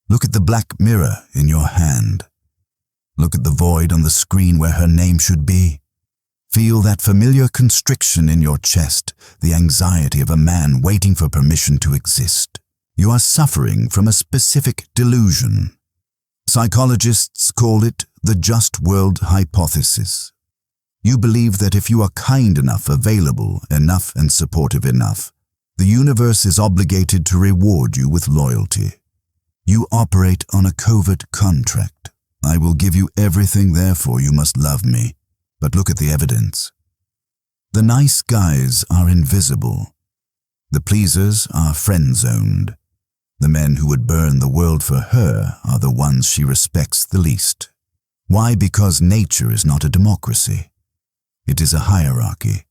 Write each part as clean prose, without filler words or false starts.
Look at the black mirror in your hand. Look at the void on the screen where her name should be. Feel that familiar constriction in your chest, the anxiety of a man waiting for permission to exist. You are suffering from a specific delusion. Psychologists call it the just world hypothesis. You believe that if you are kind enough, available enough, and supportive enough, the universe is obligated to reward you with loyalty. You operate on a covert contract. I will give you everything, therefore you must love me. But look at the evidence. The nice guys are invisible. The pleasers are friend-zoned. The men who would burn the world for her are the ones she respects the least. Why? Because nature is not a democracy. It is a hierarchy.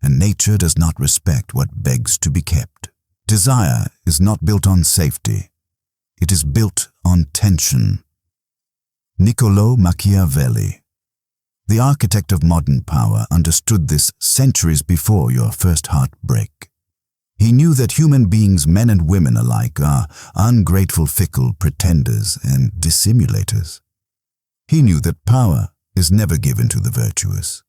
And nature does not respect what begs to be kept. Desire is not built on safety. It is built on tension. Niccolò Machiavelli, the architect of modern power, understood this centuries before your first heartbreak. He knew that human beings, men and women alike, are ungrateful, fickle pretenders and dissimulators. He knew that power is never given to the virtuous.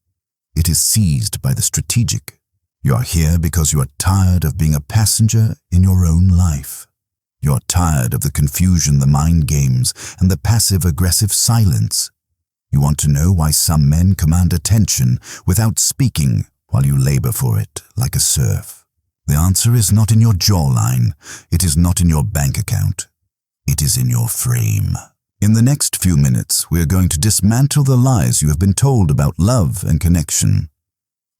It is seized by the strategic. You are here because you are tired of being a passenger in your own life. You are tired of the confusion, the mind games, and the passive-aggressive silence. You want to know why some men command attention without speaking while you labor for it like a serf. The answer is not in your jawline. It is not in your bank account. It is in your frame. In the next few minutes, we are going to dismantle the lies you have been told about love and connection.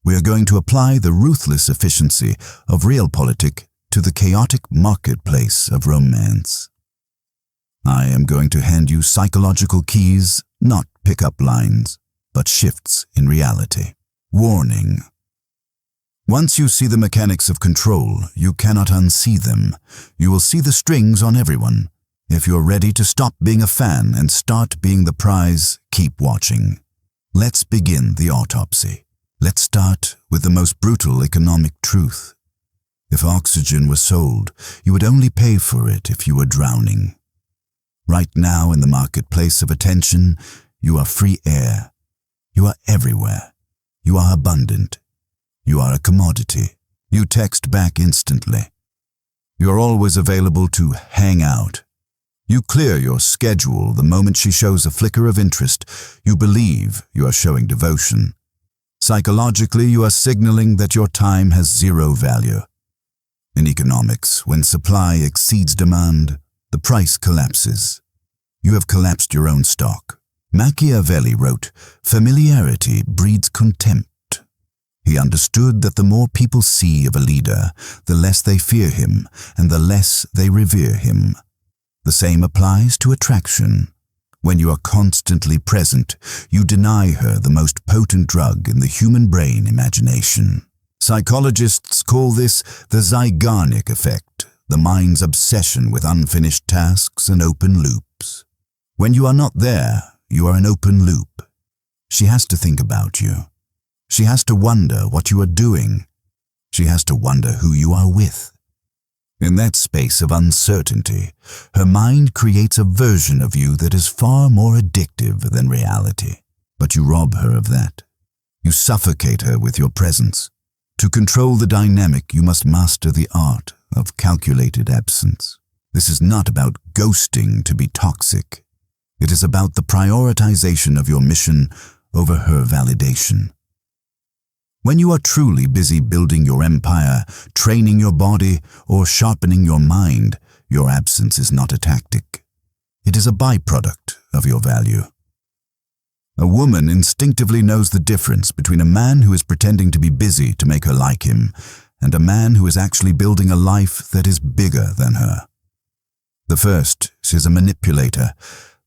We are going to apply the ruthless efficiency of realpolitik to the chaotic marketplace of romance. I am going to hand you psychological keys, not pick-up lines, but shifts in reality. Warning. Once you see the mechanics of control, you cannot unsee them. You will see the strings on everyone. If you're ready to stop being a fan and start being the prize, keep watching. Let's begin the autopsy. Let's start with the most brutal economic truth. If oxygen were sold, you would only pay for it if you were drowning. Right now in the marketplace of attention, you are free air. You are everywhere. You are abundant. You are a commodity. You text back instantly. You are always available to hang out. You clear your schedule the moment she shows a flicker of interest. You believe you are showing devotion. Psychologically, you are signaling that your time has zero value. In economics, when supply exceeds demand, the price collapses. You have collapsed your own stock. Machiavelli wrote, "Familiarity breeds contempt." He understood that the more people see of a leader, the less they fear him and the less they revere him. The same applies to attraction. When you are constantly present, you deny her the most potent drug in the human brain, imagination. Psychologists call this the Zeigarnik effect, the mind's obsession with unfinished tasks and open loops. When you are not there, you are an open loop. She has to think about you. She has to wonder what you are doing. She has to wonder who you are with. In that space of uncertainty, her mind creates a version of you that is far more addictive than reality. But you rob her of that. You suffocate her with your presence. To control the dynamic, you must master the art of calculated absence. This is not about ghosting to be toxic. It is about the prioritization of your mission over her validation. When you are truly busy building your empire, training your body, or sharpening your mind, your absence is not a tactic. It is a byproduct of your value. A woman instinctively knows the difference between a man who is pretending to be busy to make her like him and a man who is actually building a life that is bigger than her. The first is a manipulator.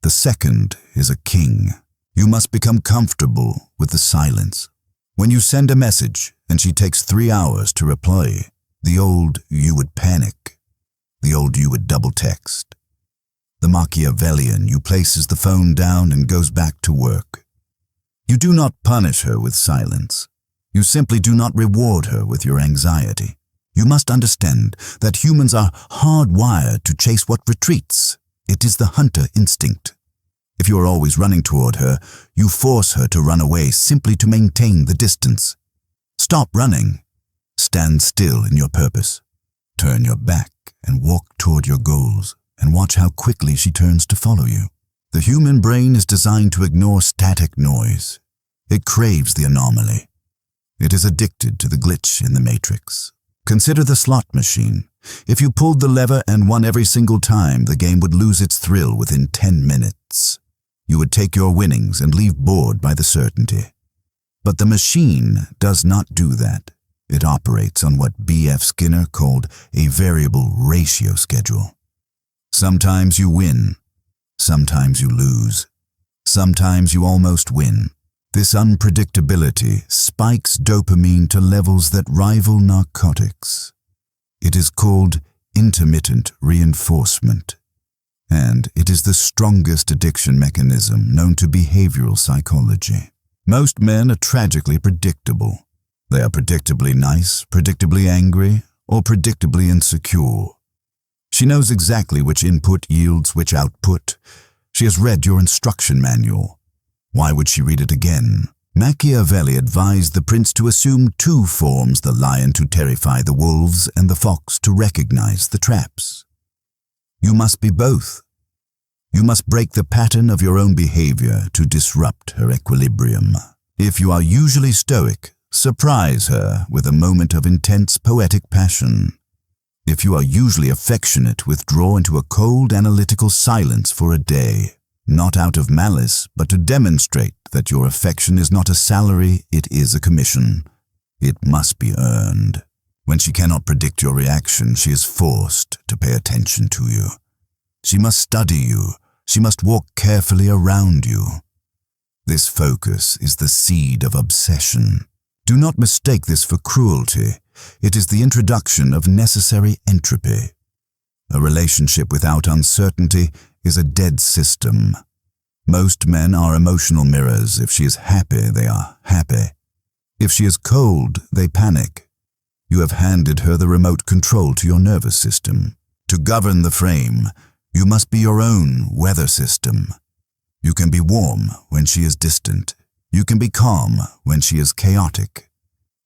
The second is a king. You must become comfortable with the silence. When you send a message and she takes 3 hours to reply, the old you would panic. The old you would double text. The Machiavellian you places the phone down and goes back to work. You do not punish her with silence. You simply do not reward her with your anxiety. You must understand that humans are hardwired to chase what retreats. it is the hunter instinct. If you are always running toward her, you force her to run away simply to maintain the distance. Stop running. Stand still in your purpose. Turn your back and walk toward your goals, and watch how quickly she turns to follow you. The human brain is designed to ignore static noise. It craves the anomaly. It is addicted to the glitch in the matrix. Consider the slot machine. If you pulled the lever and won every single time, the game would lose its thrill within 10 minutes. You would take your winnings and leave bored by the certainty. But the machine does not do that. It operates on what B.F. Skinner called a variable ratio schedule. Sometimes you win. Sometimes you lose. Sometimes you almost win. This unpredictability spikes dopamine to levels that rival narcotics. It is called intermittent reinforcement, and it is the strongest addiction mechanism known to behavioral psychology. Most men are tragically predictable. They are predictably nice, predictably angry, or predictably insecure. She knows exactly which input yields which output. She has read your instruction manual. Why would she read it again? Machiavelli advised the prince to assume two forms: the lion to terrify the wolves and the fox to recognize the traps. You must be both. You must break the pattern of your own behavior to disrupt her equilibrium. If you are usually stoic, surprise her with a moment of intense poetic passion. If you are usually affectionate, withdraw into a cold analytical silence for a day. Not out of malice, but to demonstrate that your affection is not a salary, it is a commission. It must be earned. When she cannot predict your reaction, she is forced to pay attention to you. She must study you. She must walk carefully around you. This focus is the seed of obsession. Do not mistake this for cruelty. It is the introduction of necessary entropy. A relationship without uncertainty is a dead system. Most men are emotional mirrors. If she is happy, they are happy. If she is cold, they panic. You have handed her the remote control to your nervous system. To govern the frame, you must be your own weather system. You can be warm when she is distant. You can be calm when she is chaotic.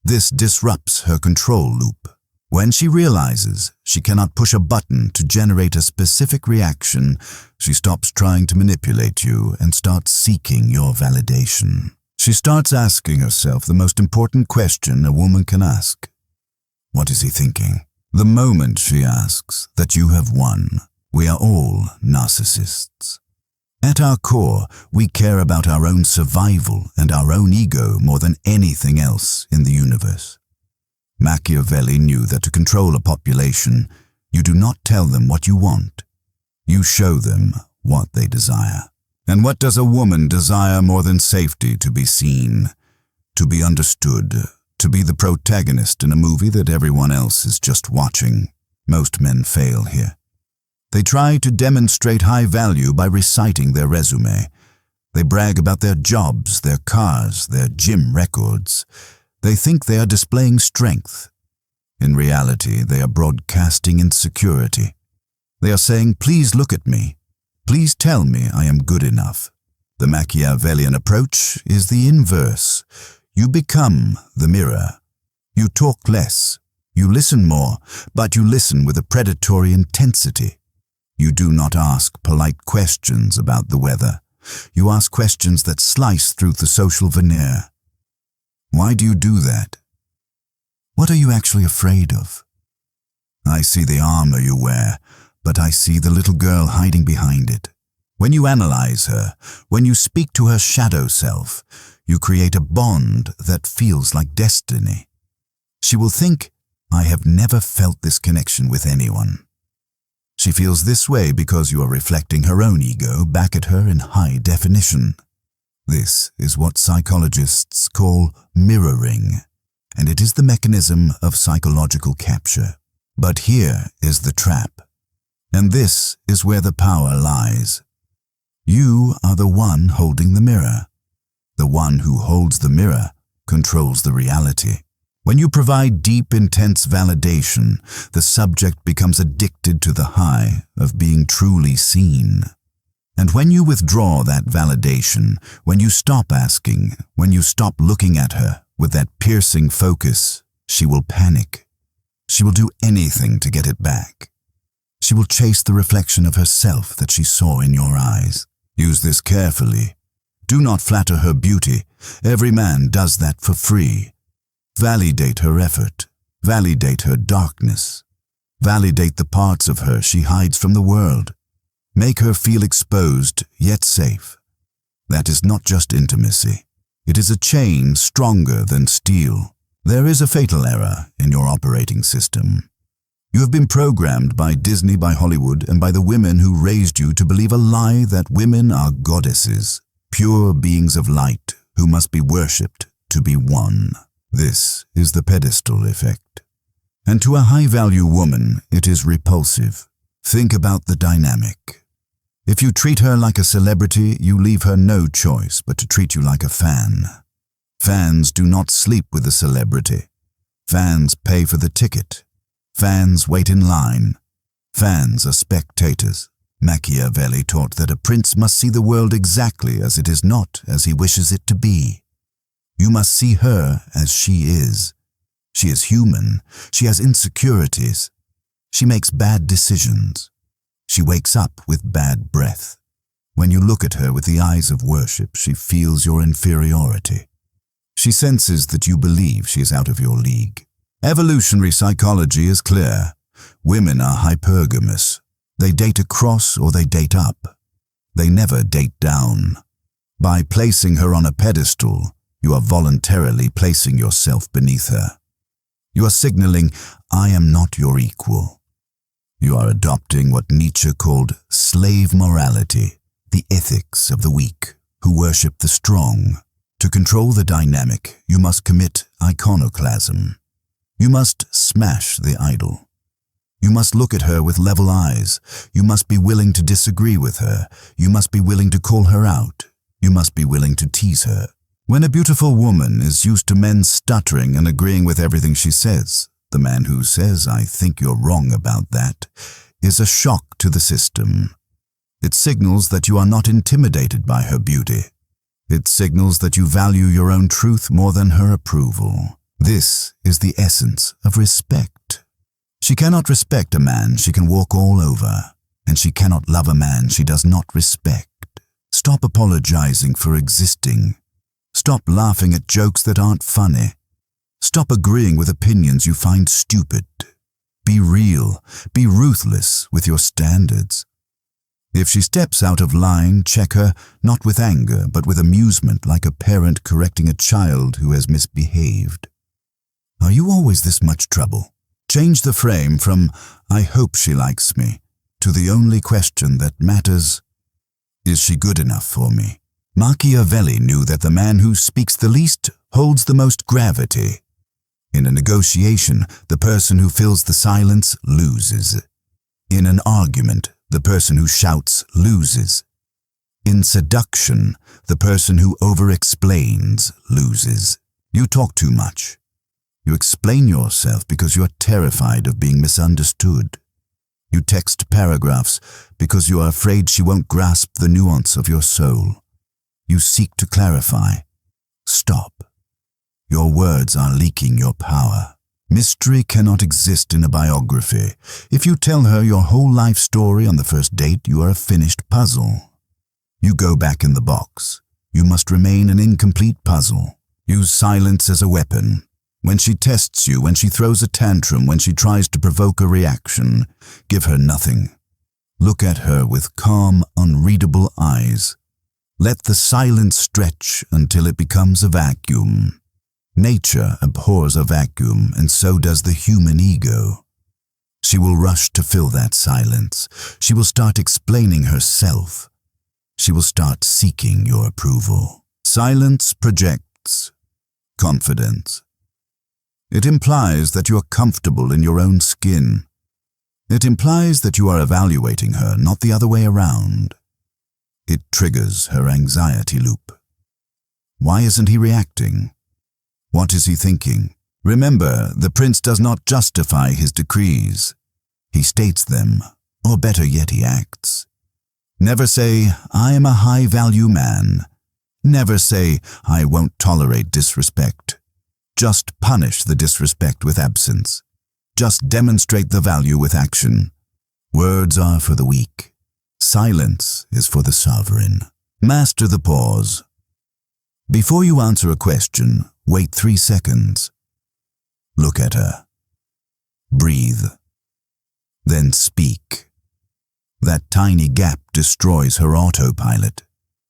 This disrupts her control loop. When she realizes she cannot push a button to generate a specific reaction, she stops trying to manipulate you and starts seeking your validation. She starts asking herself the most important question a woman can ask. What is he thinking? The moment she asks that, you have won. We are all narcissists. At our core, we care about our own survival and our own ego more than anything else in the universe. Machiavelli knew that to control a population, you do not tell them what you want. You show them what they desire. And what does a woman desire more than safety? To be seen, to be understood, to be the protagonist in a movie that everyone else is just watching. Most men fail here. They try to demonstrate high value by reciting their resume. They brag about their jobs, their cars, their gym records. They think they are displaying strength. In reality, they are broadcasting insecurity. They are saying, please look at me. Please tell me I am good enough. The Machiavellian approach is the inverse. You become the mirror. You talk less. You listen more, but you listen with a predatory intensity. You do not ask polite questions about the weather. You ask questions that slice through the social veneer. Why do you do that? What are you actually afraid of? I see the armor you wear, but I see the little girl hiding behind it. When you analyze her, when you speak to her shadow self, you create a bond that feels like destiny. She will think, I have never felt this connection with anyone. She feels this way because you are reflecting her own ego back at her in high definition. This is what psychologists call mirroring, and it is the mechanism of psychological capture. But here is the trap, and this is where the power lies. You are the one holding the mirror. The one who holds the mirror controls the reality. When you provide deep, intense validation, the subject becomes addicted to the high of being truly seen. And when you withdraw that validation, when you stop asking, when you stop looking at her with that piercing focus, she will panic. She will do anything to get it back. She will chase the reflection of herself that she saw in your eyes. Use this carefully. Do not flatter her beauty. Every man does that for free. Validate her effort. Validate her darkness. Validate the parts of her she hides from the world. Make her feel exposed, yet safe. That is not just intimacy. It is a chain stronger than steel. There is a fatal error in your operating system. You have been programmed by Disney, by Hollywood, and by the women who raised you to believe a lie that women are goddesses, pure beings of light who must be worshipped to be won. This is the pedestal effect. And to a high-value woman, it is repulsive. Think about the dynamic. If you treat her like a celebrity, you leave her no choice but to treat you like a fan. Fans do not sleep with the celebrity. Fans pay for the ticket. Fans wait in line. Fans are spectators. Machiavelli taught that a prince must see the world exactly as it is, not as he wishes it to be. You must see her as she is. She is human. She has insecurities. She makes bad decisions. She wakes up with bad breath. When you look at her with the eyes of worship, she feels your inferiority. She senses that you believe she is out of your league. Evolutionary psychology is clear. Women are hypergamous. They date across or they date up. They never date down. By placing her on a pedestal, you are voluntarily placing yourself beneath her. You are signaling, I am not your equal. You are adopting what Nietzsche called slave morality, the ethics of the weak, who worship the strong. To control the dynamic, you must commit iconoclasm. You must smash the idol. You must look at her with level eyes. You must be willing to disagree with her. You must be willing to call her out. You must be willing to tease her. When a beautiful woman is used to men stuttering and agreeing with everything she says, the man who says, I think you're wrong about that, is a shock to the system. It signals that you are not intimidated by her beauty. It signals that you value your own truth more than her approval. This is the essence of respect. She cannot respect a man she can walk all over, and she cannot love a man she does not respect. Stop apologizing for existing. Stop laughing at jokes that aren't funny. Stop agreeing with opinions you find stupid. Be real. Be ruthless with your standards. If she steps out of line, check her, not with anger, but with amusement, like a parent correcting a child who has misbehaved. Are you always this much trouble? Change the frame from, I hope she likes me, to the only question that matters, is she good enough for me? Machiavelli knew that the man who speaks the least holds the most gravity. In a negotiation, the person who fills the silence loses. In an argument, the person who shouts loses. In seduction, the person who over-explains loses. You talk too much. You explain yourself because you are terrified of being misunderstood. You text paragraphs because you are afraid she won't grasp the nuance of your soul. You seek to clarify. Stop. Your words are leaking your power. Mystery cannot exist in a biography. If you tell her your whole life story on the first date, you are a finished puzzle. You go back in the box. You must remain an incomplete puzzle. Use silence as a weapon. When she tests you, when she throws a tantrum, when she tries to provoke a reaction, give her nothing. Look at her with calm, unreadable eyes. Let the silence stretch until it becomes a vacuum. Nature abhors a vacuum, and so does the human ego. She will rush to fill that silence. She will start explaining herself. She will start seeking your approval. Silence projects confidence. It implies that you are comfortable in your own skin. It implies that you are evaluating her, not the other way around. It triggers her anxiety loop. Why isn't he reacting? What is he thinking? Remember, the prince does not justify his decrees. He states them, or better yet, he acts. Never say, I am a high-value man. Never say, I won't tolerate disrespect. Just punish the disrespect with absence. Just demonstrate the value with action. Words are for the weak. Silence is for the sovereign. Master the pause. Before you answer a question, wait 3 seconds. Look at her. Breathe. Then speak. That tiny gap destroys her autopilot.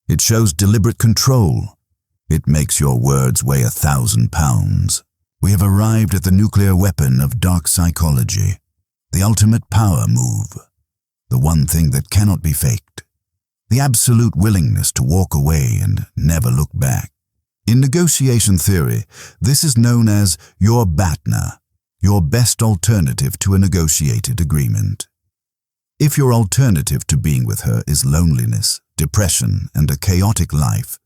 It shows deliberate control. It makes your words weigh 1,000 pounds. We have arrived at the nuclear weapon of dark psychology, the ultimate power move, the one thing that cannot be faked, the absolute willingness to walk away and never look back. In negotiation theory, this is known as your BATNA, your best alternative to a negotiated agreement. If your alternative to being with her is loneliness, depression, and a chaotic life,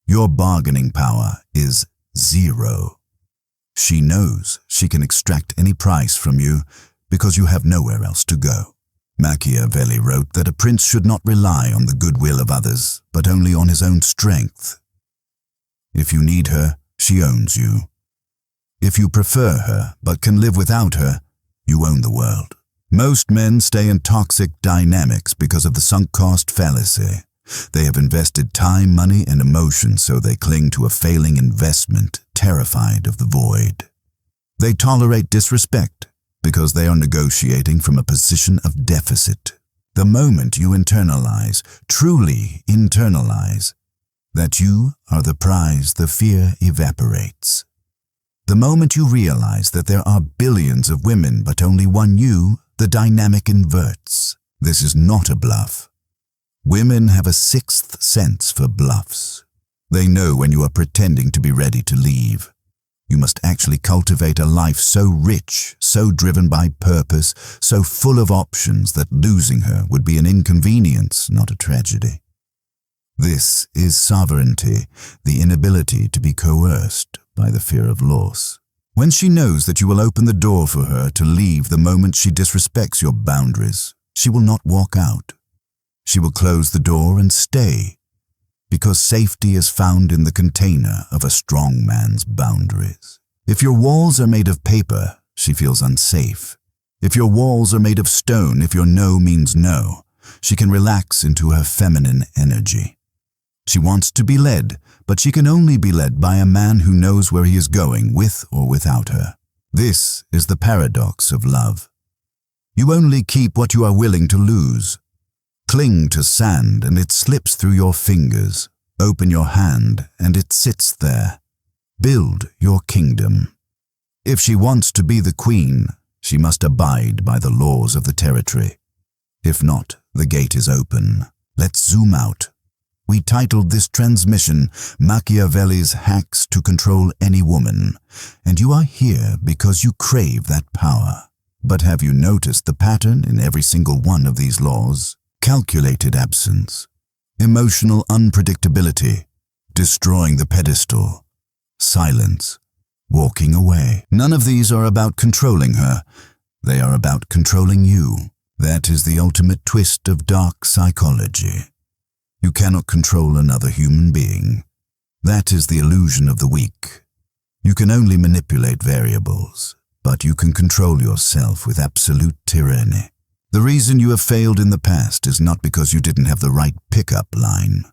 your bargaining power is 0. She knows she can extract any price from you because you have nowhere else to go. Machiavelli wrote that a prince should not rely on the goodwill of others, but only on his own strength. If you need her, she owns you. If you prefer her but can live without her, you own the world. Most men stay in toxic dynamics because of the sunk cost fallacy. They have invested time, money, and emotion, so they cling to a failing investment, terrified of the void. They tolerate disrespect because they are negotiating from a position of deficit. The moment you internalize, truly internalize, that you are the prize, the fear evaporates. The moment you realize that there are billions of women but only one you, the dynamic inverts. This is not a bluff. Women have a sixth sense for bluffs. They know when you are pretending to be ready to leave. You must actually cultivate a life so rich, so driven by purpose, so full of options that losing her would be an inconvenience, not a tragedy. This is sovereignty, the inability to be coerced by the fear of loss. When she knows that you will open the door for her to leave the moment she disrespects your boundaries, she will not walk out. She will close the door and stay, because safety is found in the container of a strong man's boundaries. If your walls are made of paper, she feels unsafe. If your walls are made of stone, if your no means no, she can relax into her feminine energy. She wants to be led, but she can only be led by a man who knows where he is going, with or without her. This is the paradox of love. You only keep what you are willing to lose. Cling to sand and it slips through your fingers. Open your hand and it sits there. Build your kingdom. If she wants to be the queen, she must abide by the laws of the territory. If not, the gate is open. Let's zoom out. We titled this transmission Machiavelli's Hacks to Control Any Woman, and you are here because you crave that power. But have you noticed the pattern in every single one of these laws? Calculated absence, emotional unpredictability, destroying the pedestal, silence, walking away. None of these are about controlling her. They are about controlling you. That is the ultimate twist of dark psychology. You cannot control another human being. That is the illusion of the weak. You can only manipulate variables, but you can control yourself with absolute tyranny. The reason you have failed in the past is not because you didn't have the right pickup line.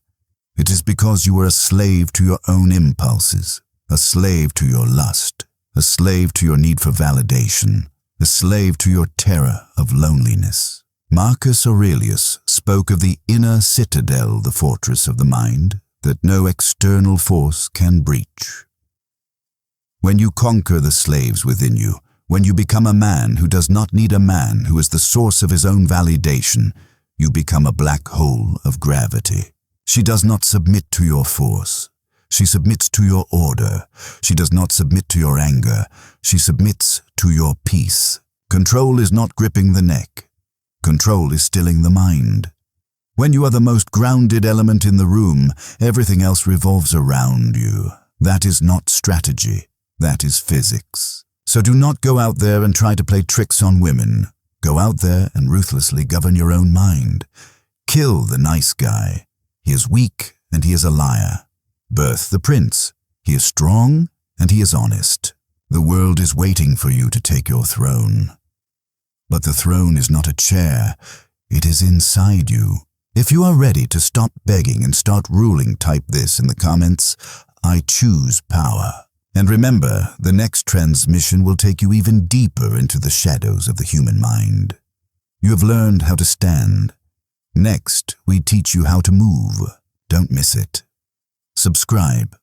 It is because you were a slave to your own impulses, a slave to your lust, a slave to your need for validation, a slave to your terror of loneliness. Marcus Aurelius spoke of the inner citadel, the fortress of the mind, that no external force can breach. When you conquer the slaves within you, when you become a man who does not need a man who is the source of his own validation, you become a black hole of gravity. She does not submit to your force. She submits to your order. She does not submit to your anger. She submits to your peace. Control is not gripping the neck. Control is stilling the mind. When you are the most grounded element in the room, everything else revolves around you. That is not strategy. That is physics. So do not go out there and try to play tricks on women. Go out there and ruthlessly govern your own mind. Kill the nice guy. He is weak and he is a liar. Birth the prince. He is strong and he is honest. The world is waiting for you to take your throne. But the throne is not a chair. It is inside you. If you are ready to stop begging and start ruling, type this in the comments: I choose power. And remember, the next transmission will take you even deeper into the shadows of the human mind. You have learned how to stand. Next, we teach you how to move. Don't miss it. Subscribe.